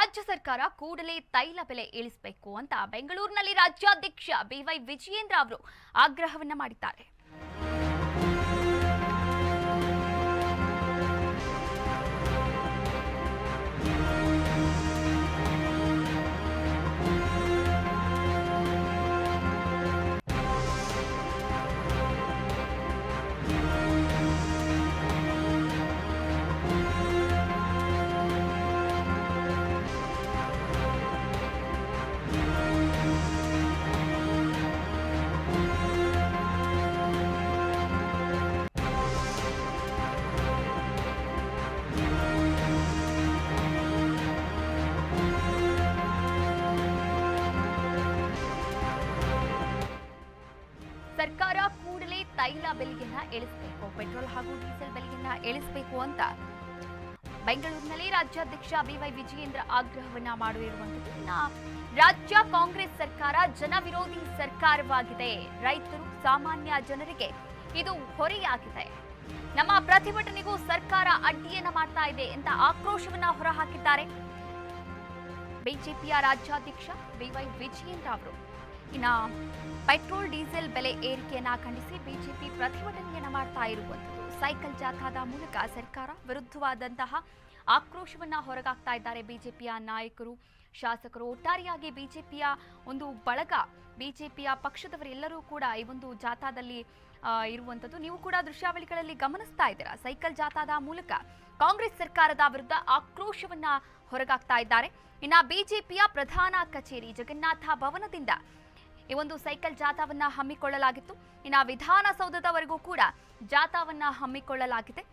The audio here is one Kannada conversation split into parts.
ರಾಜ್ಯ ಸರ್ಕಾರ ಕೂಡಲೇ ತೈಲ ಬೆಲೆ ಇಳಿಸಬೇಕು ಅಂತ ಬೆಂಗಳೂರಿನಲ್ಲಿ ರಾಜ್ಯಾಧ್ಯಕ್ಷ ಬಿವೈ ವಿಜಯೇಂದ್ರ ಅವರು ಆಗ್ರಹವನ್ನ ಮಾಡಿದ್ದಾರೆ. ಸರ್ಕಾರ ಕೂಡಲೇ ತೈಲ ಬೆಲೆಯನ್ನ ಇಳಿಸಬೇಕು, ಪೆಟ್ರೋಲ್ ಹಾಗೂ ಡೀಸೆಲ್ ಬೆಲೆಯನ್ನ ಇಳಿಸಬೇಕು ಅಂತ ಬೆಂಗಳೂರಿನಲ್ಲಿ ರಾಜ್ಯಾಧ್ಯಕ್ಷ ಬಿವೈ ವಿಜಯೇಂದ್ರ ಆಗ್ರಹವನ್ನ ಮಾಡಿರುವಂತದ್ದು. ರಾಜ್ಯ ಕಾಂಗ್ರೆಸ್ ಸರ್ಕಾರ ಜನವಿರೋಧಿ ಸರ್ಕಾರವಾಗಿದೆ, ರೈತರು ಸಾಮಾನ್ಯ ಜನರಿಗೆ ಇದು ಹೊರೆಯಾಗಿದೆ, ನಮ್ಮ ಪ್ರತಿಭಟನೆಗೂ ಸರ್ಕಾರ ಅಡ್ಡಿಯನ್ನ ಮಾಡ್ತಾ ಇದೆ ಅಂತ ಆಕ್ರೋಶವನ್ನ ಹೊರಹಾಕಿದ್ದಾರೆ ಬಿಜೆಪಿಯ ರಾಜ್ಯಾಧ್ಯಕ್ಷ ಬಿವೈ ವಿಜಯೇಂದ್ರ ಅವರು. ಪೆಟ್ರೋಲ್ ಡೀಸೆಲ್ ಬೆಲೆ ಏರಿಕೆಯನ್ನ ಖಂಡಿಸಿ ಬಿಜೆಪಿ ಪ್ರತಿಭಟನೆಯನ್ನ ಮಾಡ್ತಾ ಇರುವಂತದ್ದು. ಸೈಕಲ್ ಜಾಥಾದ ಮೂಲಕ ಸರ್ಕಾರ ವಿರುದ್ಧವಾದಂತಹ ಆಕ್ರೋಶವನ್ನ ಹೊರಗಾಕ್ತಾ ಇದ್ದಾರೆ ಬಿಜೆಪಿಯ ನಾಯಕರು, ಶಾಸಕರು, ಒಟ್ಟಾರೆಯಾಗಿ ಬಿಜೆಪಿಯ ಒಂದು ಬಳಗ, ಬಿಜೆಪಿಯ ಪಕ್ಷದವರೆಲ್ಲರೂ ಕೂಡ ಈ ಒಂದು ಜಾಥಾದಲ್ಲಿ ಇರುವಂತದ್ದು. ನೀವು ಕೂಡ ದೃಶ್ಯಾವಳಿಗಳಲ್ಲಿ ಗಮನಿಸ್ತಾ ಇದ್ದೀರಾ. ಸೈಕಲ್ ಜಾಥಾದ ಮೂಲಕ ಕಾಂಗ್ರೆಸ್ ಸರ್ಕಾರದ ವಿರುದ್ಧ ಆಕ್ರೋಶವನ್ನ ಹೊರಗಾಕ್ತಾ ಇದ್ದಾರೆ. ಬಿಜೆಪಿಯ ಪ್ರಧಾನ ಕಚೇರಿ ಜಗನ್ನಾಥ ಭವನದಿಂದ ಈ ಒಂದು ಸೈಕಲ್ ಜಾಥಾವನ್ನ ಹಮ್ಮಿಕೊಳ್ಳಲಾಗಿತ್ತು. ವಿಧಾನಸೌಧದವರೆಗೂ ಕೂಡ ಜಾಥಾವನ್ನ ಹಮ್ಮಿಕೊಳ್ಳಲಾಗಿದೆ.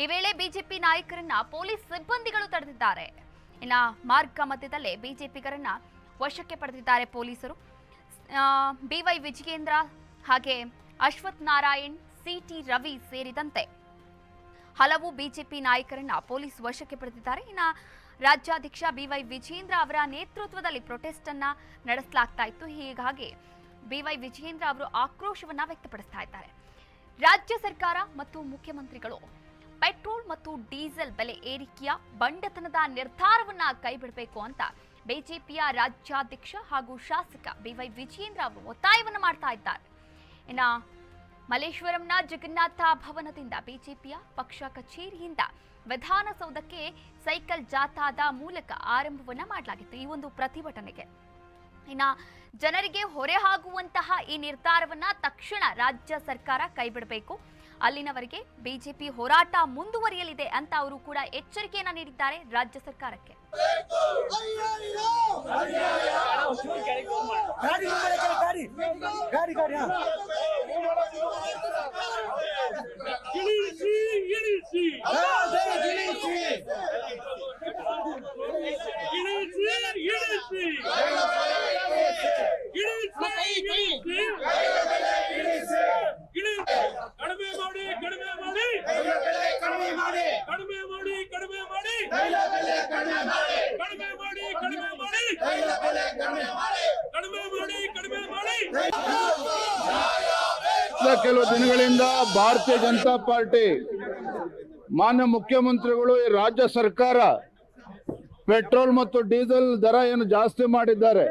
ಈ ವೇಳೆ ಬಿಜೆಪಿ ನಾಯಕರನ್ನ ಪೊಲೀಸ್ ಸಿಬ್ಬಂದಿಗಳು ತಡೆದಿದ್ದಾರೆ. ಮಾರ್ಗ ಮಧ್ಯದಲ್ಲೇ ಬಿಜೆಪಿಗರನ್ನ ವಶಕ್ಕೆ ಪಡೆದಿದ್ದಾರೆ ಪೊಲೀಸರು. ಬಿವೈ ವಿಜಯೇಂದ್ರ ಹಾಗೆ ಅಶ್ವಥ್ ನಾರಾಯಣ್, ಸಿಟಿ ರವಿ ಸೇರಿದಂತೆ ಹಲವು ಬಿಜೆಪಿ ನಾಯಕರನ್ನ ಪೊಲೀಸ್ ವಶಕ್ಕೆ ಪಡೆದಿದ್ದಾರೆ. ರಾಜ್ಯಾಧ್ಯಕ್ಷ ಬಿವೈ ವಿಜಯೇಂದ್ರ ಅವರ ನೇತೃತ್ವದಲ್ಲಿ ಪ್ರೊಟೆಸ್ಟ್ ಅನ್ನ ನಡೆಸಲಾಗ್ತಾ ಇತ್ತು. ಹೀಗಾಗಿ ಬಿವೈ ವಿಜಯೇಂದ್ರ ಅವರು ಆಕ್ರೋಶವನ್ನ ವ್ಯಕ್ತಪಡಿಸ್ತಾ ಇದ್ದಾರೆ. ರಾಜ್ಯ ಸರ್ಕಾರ ಮತ್ತು ಮುಖ್ಯಮಂತ್ರಿಗಳು ಪೆಟ್ರೋಲ್ ಮತ್ತು ಡೀಸೆಲ್ ಬೆಲೆ ಏರಿಕೆಯ ಬಂಡತನದ ನಿರ್ಧಾರವನ್ನ ಕೈಬಿಡಬೇಕು ಅಂತ ಬಿಜೆಪಿಯ ರಾಜ್ಯಾಧ್ಯಕ್ಷ ಹಾಗೂ ಶಾಸಕ ಬಿವೈ ವಿಜಯೇಂದ್ರ ಅವರು ಒತ್ತಾಯವನ್ನ ಮಾಡ್ತಾ ಇದ್ದಾರೆ. ಮಲ್ಲೇಶ್ವರಂನ ಜಗನ್ನಾಥ ಭವನದಿಂದ ಬಿಜೆಪಿಯ ಪಕ್ಷ ಕಚೇರಿಯಿಂದ ವಿಧಾನಸೌಧಕ್ಕೆ ಸೈಕಲ್ ಜಾಥಾದ ಮೂಲಕ ಆರಂಭವನ್ನ ಮಾಡಲಾಗಿತ್ತು ಈ ಒಂದು ಪ್ರತಿಭಟನೆಗೆ. ಜನರಿಗೆ ಹೊರೆ ಆಗುವಂತಹ ಈ ನಿರ್ಧಾರವನ್ನ ತಕ್ಷಣ ರಾಜ್ಯ ಸರ್ಕಾರ ಕೈಬಿಡಬೇಕು, ಅಲ್ಲಿನವರೆಗೆ ಬಿಜೆಪಿ ಹೋರಾಟ ಮುಂದುವರಿಯಲಿದೆ ಅಂತ ಅವರು ಕೂಡ ಎಚ್ಚರಿಕೆಯನ್ನ ನೀಡಿದ್ದಾರೆ ರಾಜ್ಯ ಸರ್ಕಾರಕ್ಕೆ. ಕೆಲವು ದಿನಗಳಿಂದ ಭಾರತೀಯ ಜನತಾ ಪಾರ್ಟಿ ಮಾನ್ಯ ಮುಖ್ಯಮಂತ್ರಿಗಳು ಈ ರಾಜ್ಯ ಸರ್ಕಾರ ಪೆಟ್ರೋಲ್ ಮತ್ತು ಡೀಸೆಲ್ ದರ ಏನು ಜಾಸ್ತಿ ಮಾಡಿದ್ದಾರೆ,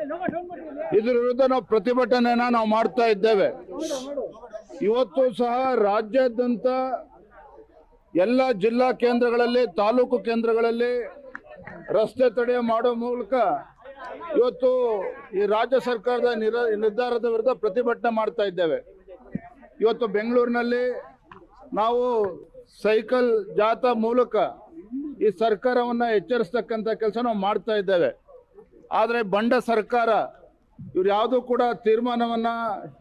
ಇದರ ವಿರುದ್ಧ ನಾವು ಪ್ರತಿಭಟನೆಯನ್ನ ನಾವು ಮಾಡ್ತಾ ಇದ್ದೇವೆ. ಇವತ್ತು ಸಹ ರಾಜ್ಯಾದ್ಯಂತ ಎಲ್ಲ ಜಿಲ್ಲಾ ಕೇಂದ್ರಗಳಲ್ಲಿ, ತಾಲೂಕು ಕೇಂದ್ರಗಳಲ್ಲಿ ರಸ್ತೆ ತಡೆ ಮಾಡೋ ಮೂಲಕ ಇವತ್ತು ಈ ರಾಜ್ಯ ಸರ್ಕಾರದ ನಿರ್ಧಾರದ ವಿರುದ್ಧ ಪ್ರತಿಭಟನೆ ಮಾಡ್ತಾ ಇದ್ದೇವೆ. ಇವತ್ತು ಬೆಂಗಳೂರಿನಲ್ಲಿ ನಾವು ಸೈಕಲ್ ಜಾಥಾ ಮೂಲಕ ಈ ಸರ್ಕಾರವನ್ನ ಎಚ್ಚರಿಸ್ತಕ್ಕಂಥ ಕೆಲಸ ನಾವು ಮಾಡ್ತಾ ಇದ್ದೇವೆ. ಆದರೆ ಬಂಡ ಸರ್ಕಾರ ಇವ್ರು ಯಾವುದೂ ಕೂಡ ತೀರ್ಮಾನವನ್ನ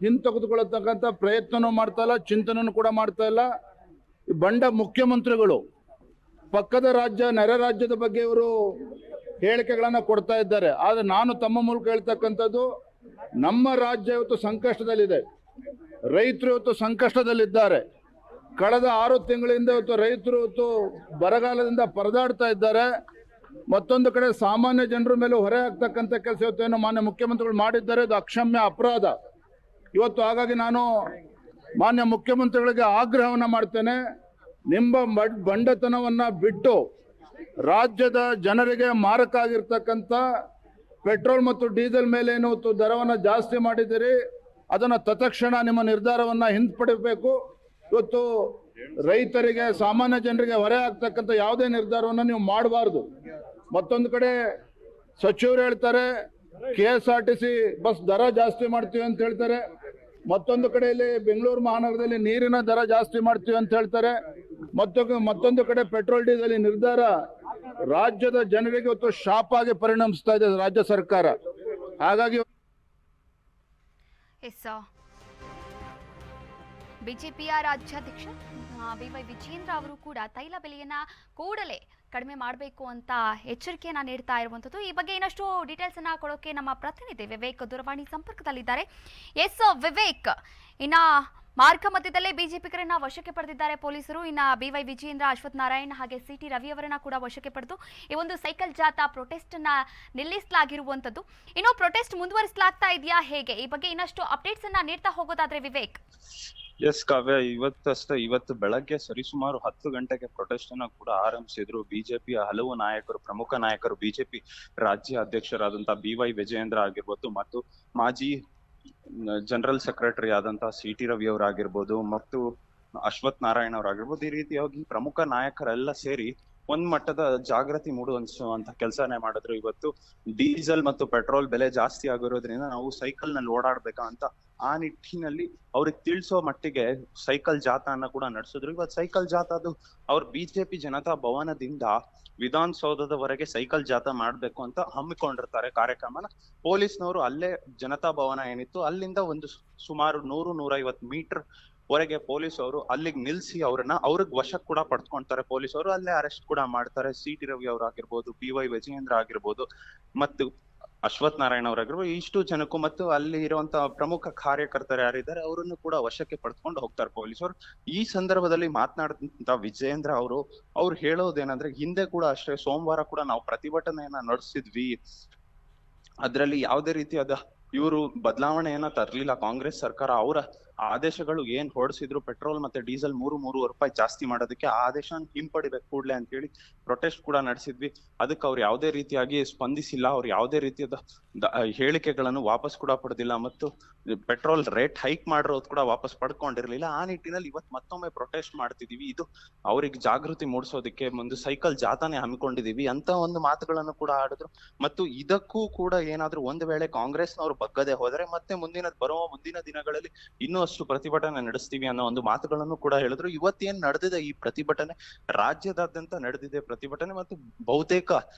ಹಿಂತೆಗೆದುಕೊಳ್ಳತಕ್ಕಂಥ ಪ್ರಯತ್ನನೂ ಮಾಡ್ತಾ ಇಲ್ಲ, ಚಿಂತನೆನೂ ಕೂಡ ಮಾಡ್ತಾ ಇಲ್ಲ. ಈ ಬಂಡ ಮುಖ್ಯಮಂತ್ರಿಗಳು ಪಕ್ಕದ ರಾಜ್ಯ, ನೆರೆ ರಾಜ್ಯದ ಬಗ್ಗೆ ಇವರು ಹೇಳಿಕೆಗಳನ್ನ ಕೊಡ್ತಾ ಇದ್ದಾರೆ. ಆದರೆ ನಾನು ತಮ್ಮ ಮೂಲಕ ಹೇಳ್ತಕ್ಕಂಥದ್ದು, ನಮ್ಮ ರಾಜ್ಯ ಇವತ್ತು ಸಂಕಷ್ಟದಲ್ಲಿದೆ, ರೈತರು ಇವತ್ತು ಸಂಕಷ್ಟದಲ್ಲಿದ್ದಾರೆ. ಕಳೆದ 6 ತಿಂಗಳಿಂದ ಇವತ್ತು ರೈತರು ಇವತ್ತು ಬರಗಾಲದಿಂದ ಪರದಾಡ್ತಾ ಇದ್ದಾರೆ. ಮತ್ತೊಂದು ಕಡೆ ಸಾಮಾನ್ಯ ಜನರ ಮೇಲೆ ಹೊರೆ ಆಗ್ತಕ್ಕಂಥ ಕೆಲಸ ಇವತ್ತೇನು ಮಾನ್ಯ ಮುಖ್ಯಮಂತ್ರಿಗಳು ಮಾಡಿದ್ದಾರೆ, ಇದು ಅಕ್ಷಮ್ಯ ಅಪರಾಧ ಇವತ್ತು. ಹಾಗಾಗಿ ನಾನು ಮಾನ್ಯ ಮುಖ್ಯಮಂತ್ರಿಗಳಿಗೆ ಆಗ್ರಹವನ್ನ ಮಾಡ್ತೇನೆ, ನಿಮ್ಮ ಬಂಡತನವನ್ನ ಬಿಟ್ಟು ರಾಜ್ಯದ ಜನರಿಗೆ ಮಾರಕ ಆಗಿರ್ತಕ್ಕಂಥ ಪೆಟ್ರೋಲ್ ಮತ್ತು ಡೀಸೆಲ್ ಮೇಲೆ ಏನು ದರವನ್ನು ಜಾಸ್ತಿ ಮಾಡಿದ್ದೀರಿ, ಅದನ್ನು ತತ್ಕ್ಷಣ ನಿಮ್ಮ ನಿರ್ಧಾರವನ್ನು ಹಿಂಪಡಿಬೇಕು. ಇವತ್ತು ರೈತರಿಗೆ, ಸಾಮಾನ್ಯ ಜನರಿಗೆ ಹೊರೆ ಆಗ್ತಕ್ಕಂಥ ಯಾವುದೇ ನಿರ್ಧಾರವನ್ನು ನೀವು ಮಾಡಬಾರ್ದು. ಮತ್ತೊಂದು ಕಡೆ ಸಚಿವರು ಹೇಳ್ತಾರೆ KSRTC ಬಸ್ ದರ ಜಾಸ್ತಿ ಮಾಡ್ತೀವಿ ಅಂತ ಹೇಳ್ತಾರೆ. ಮತ್ತೊಂದು ಕಡೆಯಲ್ಲಿ ಬೆಂಗಳೂರು ಮಹಾನಗರದಲ್ಲಿ ನೀರಿನ ದರ ಜಾಸ್ತಿ ಮಾಡ್ತೀವಿ ಅಂತ ಹೇಳ್ತಾರೆ. ಮತ್ತೊಂದು ಕಡೆ ಪೆಟ್ರೋಲ್ ಡೀಸೆಲ್ ನಿರ್ಧಾರ ರಾಜ್ಯದ ಜನರಿಗೆ ಇವತ್ತು ಶಾಪ್ ಆಗಿ ಪರಿಣಮಿಸ್ತಾ ಇದೆ ರಾಜ್ಯ ಸರ್ಕಾರ. ಹಾಗಾಗಿ ಬಿಜೆಪಿಯ ರಾಜ್ಯಾಧ್ಯಕ್ಷ BY ವಿಜಯೇಂದ್ರ ಅವರು ಕೂಡ ತೈಲ ಬೆಲೆಯನ್ನ ಕೂಡಲೇ ಕಡಿಮೆ ಮಾಡಬೇಕು ಅಂತ ಎಚ್ಚರಿಕೆಯನ್ನ ನೀಡ್ತಾ ಇರುವಂಥದ್ದು. ಈ ಬಗ್ಗೆ ಇನ್ನಷ್ಟು ಡೀಟೇಲ್ಸ್ ಅನ್ನ ಕೊಡೋಕೆ ನಮ್ಮ ಪ್ರತಿನಿಧಿ ವಿವೇಕ್ ದೂರವಾಣಿ ಸಂಪರ್ಕದಲ್ಲಿದ್ದಾರೆ. ಎಸ್ ವಿವೇಕ್, ಇನ್ನ ಮಾರ್ಗ ಮಧ್ಯದಲ್ಲೇ ಬಿಜೆಪಿಗರನ್ನ ವಶಕ್ಕೆ ಪಡೆದಿದ್ದಾರೆ ಪೊಲೀಸರು. ಇನ್ನ BY ವಿಜಯೇಂದ್ರ, ಅಶ್ವಥ್ ನಾರಾಯಣ್ ಹಾಗೆ CT ರವಿ ಅವರನ್ನ ಕೂಡ ವಶಕ್ಕೆ ಪಡೆದು ಈ ಒಂದು ಸೈಕಲ್ ಜಾಥಾ ಪ್ರೊಟೆಸ್ಟ್ ಅನ್ನ ನಿಲ್ಲಿಸಲಾಗಿರುವಂಥದ್ದು. ಇನ್ನು ಪ್ರೊಟೆಸ್ಟ್ ಮುಂದುವರಿಸಲಾಗ್ತಾ ಇದೆಯಾ, ಹೇಗೆ? ಈ ಬಗ್ಗೆ ಇನ್ನಷ್ಟು ಅಪ್ಡೇಟ್ಸ್ ಅನ್ನ ನೀಡ್ತಾ ಹೋಗೋದಾದ್ರೆ ವಿವೇಕ್. ಎಸ್ ಕಾವ್ಯ, ಇವತ್ತು ಬೆಳಗ್ಗೆ ಸರಿಸುಮಾರು 10 ಗಂಟೆಗೆ ಪ್ರೊಟೆಸ್ಟ್ ಅನ್ನ ಕೂಡ ಆರಂಭಿಸಿದ್ರು. ಬಿಜೆಪಿಯ ಹಲವು ನಾಯಕರು, ಪ್ರಮುಖ ನಾಯಕರು, ಬಿಜೆಪಿ ರಾಜ್ಯ ಅಧ್ಯಕ್ಷರಾದಂತಹ BY ವಿಜಯೇಂದ್ರ ಆಗಿರ್ಬೋದು ಮತ್ತು ಮಾಜಿ ಜನರಲ್ ಸೆಕ್ರೆಟರಿ ಆದಂತಹ CT ರವಿ ಅವರಾಗಿರ್ಬೋದು ಮತ್ತು ಅಶ್ವಥ್ ನಾರಾಯಣ್ ಅವರಾಗಿರ್ಬೋದು, ಈ ರೀತಿಯಾಗಿ ಪ್ರಮುಖ ನಾಯಕರೆಲ್ಲ ಸೇರಿ ಒಂದ್ ಮಟ್ಟದ ಜಾಗೃತಿ ಮೂಡಿಸುವಂತ ಕೆಲಸನೇ ಮಾಡಿದ್ರು. ಇವತ್ತು ಡೀಸೆಲ್ ಮತ್ತು ಪೆಟ್ರೋಲ್ ಬೆಲೆ ಜಾಸ್ತಿ ಆಗಿರೋದ್ರಿಂದ ನಾವು ಸೈಕಲ್ ನಲ್ಲಿ ಓಡಾಡ್ಬೇಕಾ ಅಂತ ಆ ನಿಟ್ಟಿನಲ್ಲಿ ಅವ್ರಿಗೆ ತಿಳಿಸೋ ಮಟ್ಟಿಗೆ ಸೈಕಲ್ ಜಾಥಾನ ಕೂಡ ನಡೆಸಿದ್ರು. ಇವತ್ತು ಸೈಕಲ್ ಜಾಥಾದು ಅವ್ರ ಬಿಜೆಪಿ ಜನತಾ ಭವನದಿಂದ ವಿಧಾನಸೌಧದವರೆಗೆ ಸೈಕಲ್ ಜಾಥಾ ಮಾಡ್ಬೇಕು ಅಂತ ಹಮ್ಮಿಕೊಂಡಿರ್ತಾರೆ ಕಾರ್ಯಕ್ರಮನ. ಪೊಲೀಸ್ನವರು ಅಲ್ಲೇ ಜನತಾ ಭವನ ಏನಿತ್ತು ಅಲ್ಲಿಂದ ಒಂದು ಸುಮಾರು 100-150 ಮೀಟರ್ ವರೆಗೆ ಪೊಲೀಸ್ ಅವರು ಅಲ್ಲಿಗೆ ನಿಲ್ಸಿ ಅವ್ರಿಗೆ ವಶಕ್ಕೆ ಕೂಡ ಪಡ್ಕೊಂತಾರೆ. ಪೊಲೀಸ್ ಅವರು ಅಲ್ಲೇ ಅರೆಸ್ಟ್ ಕೂಡ ಮಾಡ್ತಾರೆ. CT ರವಿ ಅವರಾಗಿರ್ಬೋದು, BY ವಿಜಯೇಂದ್ರ ಆಗಿರ್ಬೋದು ಮತ್ತು ಅಶ್ವಥ್ ನಾರಾಯಣ್ ಅವರಾಗಿರ್ಬೋದು, ಇಷ್ಟು ಜನಕ್ಕೂ ಮತ್ತು ಅಲ್ಲಿ ಇರುವಂತಹ ಪ್ರಮುಖ ಕಾರ್ಯಕರ್ತರು ಯಾರಿದ್ದಾರೆ ಅವರನ್ನು ಕೂಡ ವಶಕ್ಕೆ ಪಡ್ಕೊಂಡು ಹೋಗ್ತಾರೆ ಪೊಲೀಸರು. ಈ ಸಂದರ್ಭದಲ್ಲಿ ಮಾತನಾಡಿದಂತ ವಿಜಯೇಂದ್ರ ಅವ್ರು ಹೇಳೋದೇನಂದ್ರೆ, ಹಿಂದೆ ಕೂಡ ಅಷ್ಟೇ ಸೋಮವಾರ ಕೂಡ ನಾವು ಪ್ರತಿಭಟನೆಯನ್ನ ನಡೆಸಿದ್ವಿ, ಅದ್ರಲ್ಲಿ ಯಾವುದೇ ರೀತಿಯಾದ ಇವರು ಬದಲಾವಣೆಯನ್ನ ತರ್ಲಿಲ್ಲ ಕಾಂಗ್ರೆಸ್ ಸರ್ಕಾರ. ಅವರ ಆದೇಶಗಳು ಏನ್ ಹೊರಡಿಸಿದ್ರು ಪೆಟ್ರೋಲ್ ಮತ್ತೆ ಡೀಸೆಲ್ 3-3 ರೂಪಾಯಿ ಜಾಸ್ತಿ ಮಾಡೋದಕ್ಕೆ, ಆ ಆದೇಶ ಹಿಂಪಡಿಬೇಕು ಕೂಡ್ಲೆ ಅಂತ ಹೇಳಿ ಪ್ರೊಟೆಸ್ಟ್ ಕೂಡ ನಡೆಸಿದ್ವಿ. ಅದಕ್ಕೆ ಅವ್ರು ಯಾವುದೇ ರೀತಿಯಾಗಿ ಸ್ಪಂದಿಸಿಲ್ಲ. ಅವ್ರು ಯಾವುದೇ ರೀತಿಯಾದ ಹೇಳಿಕೆಗಳನ್ನು ವಾಪಸ್ ಕೂಡ ಪಡೆದಿಲ್ಲ ಮತ್ತು ಪೆಟ್ರೋಲ್ ರೇಟ್ ಹೈಕ್ ಮಾಡಿರೋದು ಕೂಡ ವಾಪಸ್ ಪಡ್ಕೊಂಡಿರ್ಲಿಲ್ಲ. ಆ ನಿಟ್ಟಿನಲ್ಲಿ ಇವತ್ತು ಮತ್ತೊಮ್ಮೆ ಪ್ರೊಟೆಸ್ಟ್ ಮಾಡ್ತಿದೀವಿ, ಇದು ಅವ್ರಿಗೆ ಜಾಗೃತಿ ಮೂಡಿಸೋದಕ್ಕೆ ಒಂದು ಸೈಕಲ್ ಜಾಥಾನೇ ಹಮ್ಮಿಕೊಂಡಿದೀವಿ ಅಂತ ಒಂದು ಮಾತುಗಳನ್ನು ಕೂಡ ಆಡಿದ್ರು. ಮತ್ತು ಇದಕ್ಕೂ ಕೂಡ ಏನಾದ್ರೂ ಒಂದು ವೇಳೆ ಕಾಂಗ್ರೆಸ್ನವ್ರು ಬಗ್ಗದೆ ಹೋದರೆ ಮತ್ತೆ ಮುಂದಿನ ದಿನಗಳಲ್ಲಿ ಇನ್ನೂ ಅಷ್ಟು ಪ್ರತಿಭಟನೆ ನಡೆಸ್ತೀವಿ ಅನ್ನೋ ಒಂದು ಮಾತುಗಳನ್ನು ಕೂಡ ಹೇಳಿದ್ರು. ಇವತ್ತೇನ್ ನಡೆದಿದೆ ಈ ಪ್ರತಿಭಟನೆ, ರಾಜ್ಯದಾದ್ಯಂತ ನಡೆದಿದೆ ಪ್ರತಿಭಟನೆ ಮತ್ತು ಬಹುತೇಕ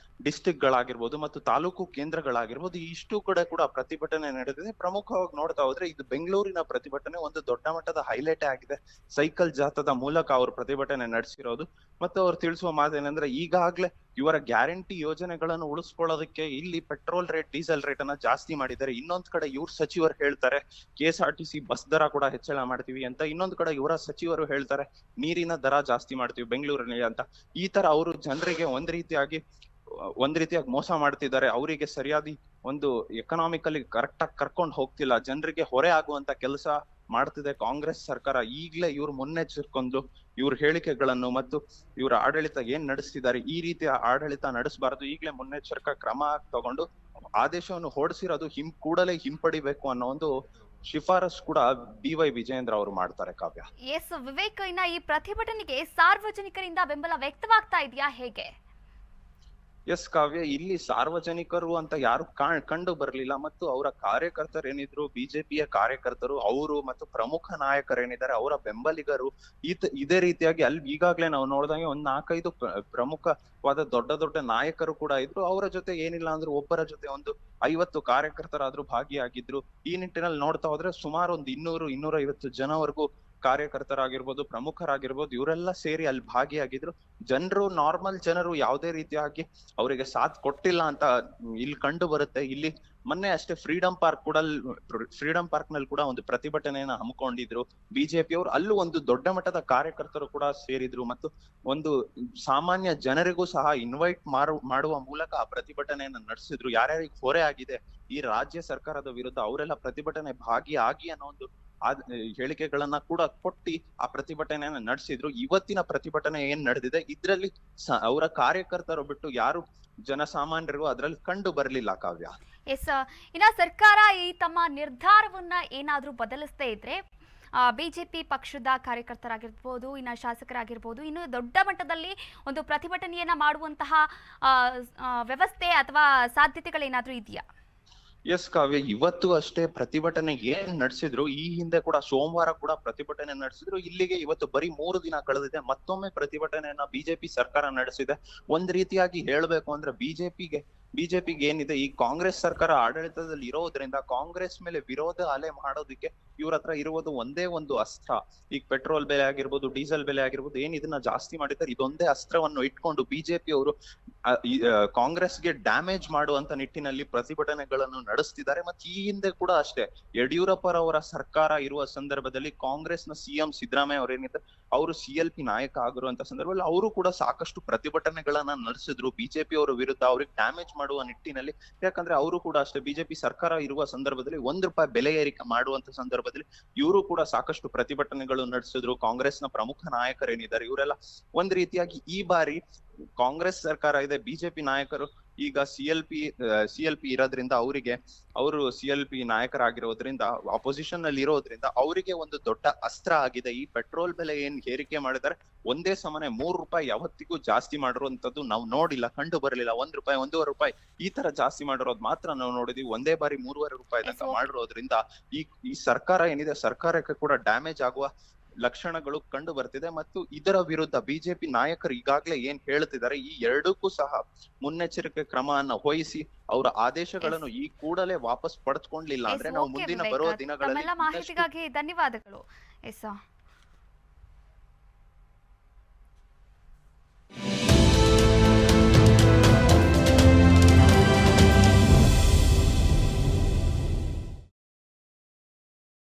ಡಿಸ್ಟ್ರಿಕ್ಟ್ ಗಳಾಗಿರ್ಬೋದು ಮತ್ತು ತಾಲೂಕು ಕೇಂದ್ರಗಳಾಗಿರ್ಬೋದು ಇಷ್ಟು ಕಡೆ ಕೂಡ ಪ್ರತಿಭಟನೆ ನಡೆದಿದೆ. ಪ್ರಮುಖವಾಗಿ ನೋಡ್ತಾ ಹೋದ್ರೆ ಇದು ಬೆಂಗಳೂರಿನ ಪ್ರತಿಭಟನೆ ಒಂದು ದೊಡ್ಡ ಮಟ್ಟದ ಹೈಲೈಟ್ ಆಗಿದೆ. ಸೈಕಲ್ ಜಾಥಾದ ಮೂಲಕ ಅವರು ಪ್ರತಿಭಟನೆ ನಡೆಸಿರೋದು ಮತ್ತು ಅವ್ರು ತಿಳಿಸುವ ಮಾತೇನಂದ್ರೆ, ಈಗಾಗ್ಲೇ ಇವರ ಗ್ಯಾರಂಟಿ ಯೋಜನೆಗಳನ್ನು ಉಳಿಸ್ಕೊಳ್ಳೋದಕ್ಕೆ ಇಲ್ಲಿ ಪೆಟ್ರೋಲ್ ರೇಟ್, ಡೀಸೆಲ್ ರೇಟ್ ಅನ್ನ ಜಾಸ್ತಿ ಮಾಡಿದ್ದಾರೆ. ಇನ್ನೊಂದ್ ಕಡೆ ಇವ್ರ ಸಚಿವರು ಹೇಳ್ತಾರೆ KSRTC ಬಸ್ ದರ ಕೂಡ ಹೆಚ್ಚಳ ಮಾಡ್ತೀವಿ ಅಂತ. ಇನ್ನೊಂದ್ ಕಡೆ ಇವರ ಸಚಿವರು ಹೇಳ್ತಾರೆ ನೀರಿನ ದರ ಜಾಸ್ತಿ ಮಾಡ್ತೀವಿ ಬೆಂಗಳೂರಿನಲ್ಲಿ ಅಂತ. ಈ ತರ ಅವರು ಜನರಿಗೆ ಒಂದ್ ರೀತಿಯಾಗಿ ಮೋಸ ಮಾಡ್ತಿದ್ದಾರೆ. ಅವರಿಗೆ ಸರಿಯಾದ ಒಂದು ಎಕನಾಮಿಕಲಿ ಕರೆಕ್ಟ್ ಆಗಿ ಕರ್ಕೊಂಡು ಹೋಗ್ತಿಲ್ಲ. ಜನರಿಗೆ ಹೊರೆ ಆಗುವಂತ ಕೆಲಸ ಮಾಡ್ತಿದೆ ಕಾಂಗ್ರೆಸ್ ಸರ್ಕಾರ. ಈಗ್ಲೇ ಇವ್ರು ಮುನ್ನೆಚ್ಚರಿಕೊಂಡು ಇವ್ರ ಹೇಳಿಕೆಗಳನ್ನು ಮತ್ತು ಇವರ ಆಡಳಿತ ಏನ್ ನಡೆಸ್ತಿದ್ದಾರೆ, ಈ ರೀತಿಯ ಆಡಳಿತ ನಡೆಸಬಾರದು, ಈಗ್ಲೇ ಮುನ್ನೆಚ್ಚರಿಕಾ ಕ್ರಮ ತಗೊಂಡು ಆದೇಶವನ್ನು ಹೊರಡಿಸಿರೋದು ಕೂಡಲೇ ಹಿಂಪಡಿಬೇಕು ಅನ್ನೋ ಒಂದು ಶಿಫಾರಸ್ ಕೂಡ BY ವಿಜಯೇಂದ್ರ ಅವರು ಮಾಡ್ತಾರೆ. ಕಾವ್ಯ. ಎಸ್ ವಿವೇಕ್, ಇನ್ನ ಈ ಪ್ರತಿಭಟನೆಗೆ ಸಾರ್ವಜನಿಕರಿಂದ ಬೆಂಬಲ ವ್ಯಕ್ತವಾಗ್ತಾ ಇದೆಯಾ, ಹೇಗೆ? ಎಸ್ ಕಾವ್ಯ, ಇಲ್ಲಿ ಸಾರ್ವಜನಿಕರು ಅಂತ ಯಾರು ಕಂಡು ಬರ್ಲಿಲ್ಲ ಮತ್ತು ಅವರ ಕಾರ್ಯಕರ್ತರು ಏನಿದ್ರು, ಬಿಜೆಪಿಯ ಕಾರ್ಯಕರ್ತರು ಅವರು ಮತ್ತು ಪ್ರಮುಖ ನಾಯಕರೇನಿದ್ದಾರೆ ಅವರ ಬೆಂಬಲಿಗರು ಇದೇ ರೀತಿಯಾಗಿ ಅಲ್ಲಿ ಈಗಾಗ್ಲೇ ನಾವು ನೋಡಿದಂಗೆ ಒಂದ್ 4-5 ಪ್ರಮುಖವಾದ ದೊಡ್ಡ ನಾಯಕರು ಕೂಡ ಇದ್ರು. ಅವರ ಜೊತೆ ಏನಿಲ್ಲ ಅಂದ್ರೆ ಒಬ್ಬರ ಜೊತೆ ಒಂದು 50 ಕಾರ್ಯಕರ್ತರಾದ್ರೂ ಭಾಗಿಯಾಗಿದ್ರು. ಈ ನಿಟ್ಟಿನಲ್ಲಿ ನೋಡ್ತಾ ಹೋದ್ರೆ ಸುಮಾರು ಒಂದು 200-250 ಜನವರೆಗೂ ಕಾರ್ಯಕರ್ತರಾಗಿರ್ಬೋದು, ಪ್ರಮುಖರಾಗಿರ್ಬೋದು, ಇವರೆಲ್ಲ ಸೇರಿ ಅಲ್ಲಿ ಭಾಗಿಯಾಗಿದ್ರು. ನಾರ್ಮಲ್ ಜನರು ಯಾವುದೇ ರೀತಿಯಾಗಿ ಅವರಿಗೆ ಸಾಥ್ ಕೊಟ್ಟಿಲ್ಲ ಅಂತ ಇಲ್ಲಿ ಕಂಡು ಬರುತ್ತೆ. ಇಲ್ಲಿ ಮೊನ್ನೆ ಅಷ್ಟೇ ಫ್ರೀಡಂ ಪಾರ್ಕ್ ನಲ್ಲಿ ಕೂಡ ಒಂದು ಪ್ರತಿಭಟನೆಯನ್ನ ಹಮ್ಮಿಕೊಂಡಿದ್ರು ಬಿಜೆಪಿಯವರು. ಅಲ್ಲೂ ಒಂದು ದೊಡ್ಡ ಮಟ್ಟದ ಕಾರ್ಯಕರ್ತರು ಕೂಡ ಸೇರಿದ್ರು ಮತ್ತು ಒಂದು ಸಾಮಾನ್ಯ ಜನರಿಗೂ ಸಹ ಇನ್ವೈಟ್ ಮಾಡುವ ಮೂಲಕ ಆ ಪ್ರತಿಭಟನೆಯನ್ನ ನಡೆಸಿದ್ರು. ಯಾರ್ಯಾರಿಗೆ ಹೊರೆ ಆಗಿದೆ ಈ ರಾಜ್ಯ ಸರ್ಕಾರದ ವಿರುದ್ಧ ಅವರೆಲ್ಲ ಪ್ರತಿಭಟನೆ ಭಾಗಿಯಾಗಿ ಅನ್ನೋ ಒಂದು ಹೇಳಿಕೆಗಳನ್ನ ಕೂಡ ಕೊಟ್ಟು ಆ ಪ್ರತಿಭಟನೆಯನ್ನ ನಡೆಸಿದ್ರು. ಇವತ್ತಿನ ಪ್ರತಿಭಟನೆ ಏನ್ ನಡೆದಿದೆ ಇದ್ರಲ್ಲಿ ಅವರ ಕಾರ್ಯಕರ್ತರು ಬಿಟ್ಟು ಯಾರು ಜನಸಾಮಾನ್ಯರಿಗೂ ಅದ್ರಲ್ಲಿ ಕಂಡು ಬರ್ಲಿಲ್ಲ ಕಾವ್ಯ. ಎಸ್, ಇನ್ನ ಸರ್ಕಾರ ಈ ತಮ್ಮ ನಿರ್ಧಾರವನ್ನ ಏನಾದ್ರೂ ಬದಲಿಸದೇ ಇದ್ರೆ ಬಿಜೆಪಿ ಪಕ್ಷದ ಕಾರ್ಯಕರ್ತರಾಗಿರ್ಬೋದು, ಇನ್ನು ಶಾಸಕರಾಗಿರ್ಬೋದು, ಇನ್ನು ದೊಡ್ಡ ಮಟ್ಟದಲ್ಲಿ ಒಂದು ಪ್ರತಿಭಟನೆಯನ್ನ ಮಾಡುವಂತಹ ವ್ಯವಸ್ಥೆ ಅಥವಾ ಸಾಧ್ಯತೆಗಳೇನಾದ್ರೂ ಇದೆಯಾ? ಎಸ್ ಕಾವ್ಯ, ಇವತ್ತು ಅಷ್ಟೇ ಪ್ರತಿಭಟನೆ ಏನ್ ನಡೆಸಿದ್ರು, ಈ ಹಿಂದೆ ಕೂಡ ಸೋಮವಾರ ಕೂಡ ಪ್ರತಿಭಟನೆ ನಡೆಸಿದ್ರು. ಇಲ್ಲಿಗೆ ಇವತ್ತು ಬರೀ 3 ದಿನ ಕಳೆದಿದೆ, ಮತ್ತೊಮ್ಮೆ ಪ್ರತಿಭಟನೆಯನ್ನ ಬಿಜೆಪಿ ಸರ್ಕಾರ ನಡೆಸಿದೆ. ಒಂದ್ ರೀತಿಯಾಗಿ ಹೇಳ್ಬೇಕು ಅಂದ್ರೆ ಬಿಜೆಪಿಗೆ ಏನಿದೆ, ಈ ಕಾಂಗ್ರೆಸ್ ಸರ್ಕಾರ ಆಡಳಿತದಲ್ಲಿ ಇರೋದ್ರಿಂದ ಕಾಂಗ್ರೆಸ್ ಮೇಲೆ ವಿರೋಧ ಅಲೆ ಮಾಡೋದಕ್ಕೆ ಇವ್ರ ಹತ್ರ ಇರುವುದು ಒಂದೇ ಒಂದು ಅಸ್ತ್ರ. ಈಗ ಪೆಟ್ರೋಲ್ ಬೆಲೆ ಆಗಿರ್ಬೋದು, ಡೀಸೆಲ್ ಬೆಲೆ ಆಗಿರ್ಬೋದು, ಏನ್ ಇದನ್ನ ಜಾಸ್ತಿ ಮಾಡಿದ್ದಾರೆ, ಇದೊಂದೇ ಅಸ್ತ್ರವನ್ನು ಇಟ್ಕೊಂಡು ಬಿಜೆಪಿ ಅವರು ಕಾಂಗ್ರೆಸ್ಗೆ ಡ್ಯಾಮೇಜ್ ಮಾಡುವಂತ ನಿಟ್ಟಿನಲ್ಲಿ ಪ್ರತಿಭಟನೆಗಳನ್ನು ನಡೆಸ್ತಿದ್ದಾರೆ. ಮತ್ತೆ ಈ ಹಿಂದೆ ಕೂಡ ಅಷ್ಟೇ ಯಡಿಯೂರಪ್ಪರವರ ಸರ್ಕಾರ ಇರುವ ಸಂದರ್ಭದಲ್ಲಿ ಕಾಂಗ್ರೆಸ್ನ ಸಿಎಂ ಸಿದ್ದರಾಮಯ್ಯ ಅವರೇನಿದೆ, ಅವರು CLP ನಾಯಕ ಆಗಿರುವಂತ ಸಂದರ್ಭದಲ್ಲಿ ಅವರು ಕೂಡ ಸಾಕಷ್ಟು ಪ್ರತಿಭಟನೆಗಳನ್ನ ನಡೆಸಿದ್ರು ಬಿಜೆಪಿ ಅವರ ವಿರುದ್ಧ, ಅವ್ರಿಗೆ ಡ್ಯಾಮೇಜ್ ಮಾಡುವ ನಿಟ್ಟಿನಲ್ಲಿ. ಯಾಕಂದ್ರೆ ಅವರು ಕೂಡ ಅಷ್ಟೇ ಬಿಜೆಪಿ ಸರ್ಕಾರ ಇರುವ ಸಂದರ್ಭದಲ್ಲಿ ₹1 ಬೆಲೆ ಏರಿಕೆ ಮಾಡುವಂತ ಸಂದರ್ಭದಲ್ಲಿ ಇವರು ಕೂಡ ಸಾಕಷ್ಟು ಪ್ರತಿಭಟನೆಗಳು ನಡೆಸಿದ್ರು. ಕಾಂಗ್ರೆಸ್ನ ಪ್ರಮುಖ ನಾಯಕರೇನಿದ್ದಾರೆ ಇವರೆಲ್ಲ ಒಂದ್ ರೀತಿಯಾಗಿ ಈ ಬಾರಿ ಕಾಂಗ್ರೆಸ್ ಸರ್ಕಾರ ಇದೆ, ಬಿಜೆಪಿ ನಾಯಕರು ಈಗ CLP ಇರೋದ್ರಿಂದ ಅವರು CLP ನಾಯಕರಾಗಿರೋದ್ರಿಂದ ಅಪೋಸಿಷನ್ ಅಲ್ಲಿ ಇರೋದ್ರಿಂದ ಅವರಿಗೆ ಒಂದು ದೊಡ್ಡ ಅಸ್ತ್ರ ಆಗಿದೆ. ಈ ಪೆಟ್ರೋಲ್ ಬೆಲೆ ಏನ್ ಏರಿಕೆ ಮಾಡಿದ್ದಾರೆ, ಒಂದೇ ಸಮನೆ ₹3 ಯಾವತ್ತಿಗೂ ಜಾಸ್ತಿ ಮಾಡಿರುವಂತದ್ದು ನಾವು ನೋಡಿಲ್ಲ, ಕಂಡು ಬರಲಿಲ್ಲ. ₹1, ₹1.5 ಈ ತರ ಜಾಸ್ತಿ ಮಾಡಿರೋದು ಮಾತ್ರ ನಾವು ನೋಡಿದ್ವಿ. ಒಂದೇ ಬಾರಿ ₹3.5 ತನಕ ಮಾಡಿರೋದ್ರಿಂದ ಈ ಸರ್ಕಾರ ಏನಿದೆ, ಸರ್ಕಾರಕ್ಕೆ ಕೂಡ ಡ್ಯಾಮೇಜ್ ಆಗುವ ಲಕ್ಷಣಗಳು ಕಂಡು ಬರ್ತಿದೆ. ಮತ್ತು ಇದರ ವಿರುದ್ಧ ಬಿಜೆಪಿ ನಾಯಕರು ಈಗಾಗಲೇ ಏನ್ ಹೇಳ್ತಿದ್ದಾರೆ, ಈ ಎರಡಕ್ಕೂ ಸಹ ಮುನ್ನೆಚ್ಚರಿಕೆ ಕ್ರಮವನ್ನ ವಹಿಸಿ ಅವರ ಆದೇಶಗಳನ್ನು ಈ ಕೂಡಲೇ ವಾಪಸ್ ಪಡೆದುಕೊಳ್ಳಲಿಲ್ಲ ಅಂದ್ರೆ ನಾವು ಮುಂದಿನ ಬರುವ ದಿನಗಳಲ್ಲಿ ಮಾಹಿತಿಗಾಗಿ ಧನ್ಯವಾದಗಳು. ಎಸ್